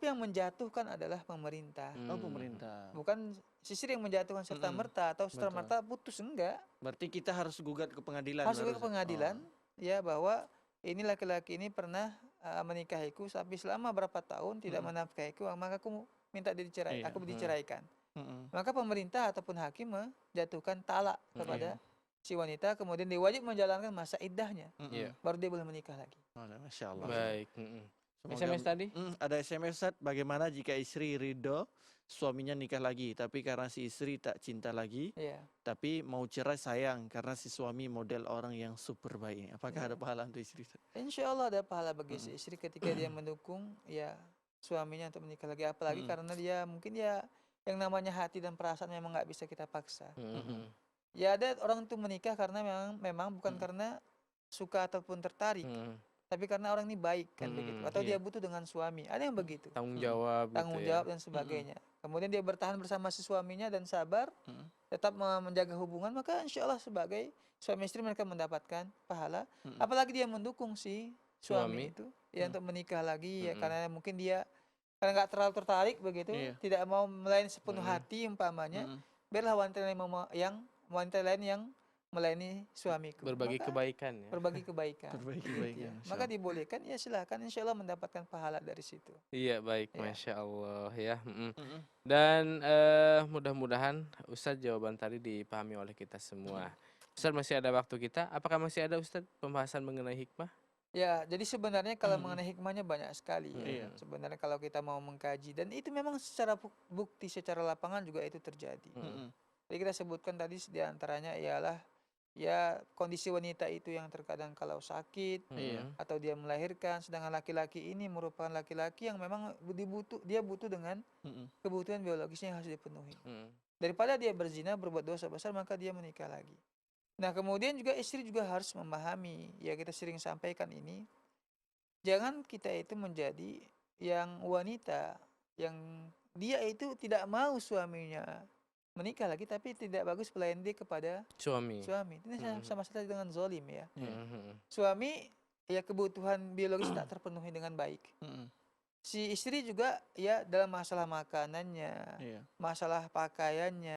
Tapi yang menjatuhkan adalah pemerintah. Oh, pemerintah. Bukan si istri yang menjatuhkan serta-merta atau Betul. serta-merta putus, enggak. Berarti kita harus gugat ke pengadilan Harus baru. ke pengadilan ya bahwa ini laki-laki ini pernah menikahiku tapi selama berapa tahun tidak menafkahiku, maka aku minta Iya. aku diceraikan. Mm-mm. Maka pemerintah ataupun hakim menjatuhkan talak kepada si wanita, kemudian dia wajib menjalankan masa iddahnya. Iya. Baru dia boleh menikah lagi. Masya Allah. Baik. Semoga- SMS tadi? Ada SMS, Ustaz. Bagaimana jika istri ridho suaminya nikah lagi, tapi karena si istri tak cinta lagi, Iya. tapi mau cerai sayang karena si suami model orang yang super baik. Apakah ada pahala untuk istri? Insya Allah ada pahala bagi si istri ketika dia mendukung ya suaminya untuk menikah lagi. Apalagi karena dia mungkin ya yang namanya hati dan perasaan memang nggak bisa kita paksa. Ya ada orang tuh menikah karena memang bukan karena suka ataupun tertarik, tapi karena orang ini baik kan begitu. Atau dia butuh dengan suami. Ada yang begitu. Tanggung jawab gitu Tanggung jawab dan sebagainya. Kemudian dia bertahan bersama si suaminya dan sabar, tetap menjaga hubungan, maka insya Allah sebagai suami istri mereka mendapatkan pahala. Apalagi dia mendukung si suami itu ya untuk menikah lagi ya karena mungkin dia karena nggak terlalu tertarik begitu, tidak mau melayani sepenuh hati umpamanya, biarlah wanita lain yang melayani suamiku. Berbagi Maka kebaikan ya. berbagi kebaikan. Berbagi Gitu kebaikan, ya. Masya Maka Allah. dibolehkan ya silahkan, insya Allah mendapatkan pahala dari situ. Iya baik, Ya. Masya Allah ya. Dan mudah-mudahan Ustadz jawaban tadi dipahami oleh kita semua. Ustadz masih ada waktu kita. Apakah masih ada Ustadz pembahasan mengenai hikmah? Ya, jadi sebenarnya kalau mengenai hikmahnya banyak sekali ya. Iya. Sebenarnya kalau kita mau mengkaji dan itu memang secara bukti secara lapangan juga itu terjadi. Jadi kita sebutkan tadi diantaranya ialah ya kondisi wanita itu yang terkadang kalau sakit atau dia melahirkan, sedangkan laki-laki ini merupakan laki-laki yang memang dia butuh dengan kebutuhan biologisnya yang harus dipenuhi. Daripada dia berzina berbuat dosa besar, maka dia menikah lagi. Nah kemudian juga istri juga harus memahami, ya kita sering sampaikan ini, jangan kita itu menjadi yang wanita yang dia itu tidak mau suaminya menikah lagi, tapi tidak bagus pelayan dia kepada Suami. Ini sama saja dengan zolim ya. Suami ya kebutuhan biologis tak terpenuhi dengan baik. Si istri juga ya dalam masalah makanannya, masalah pakaiannya,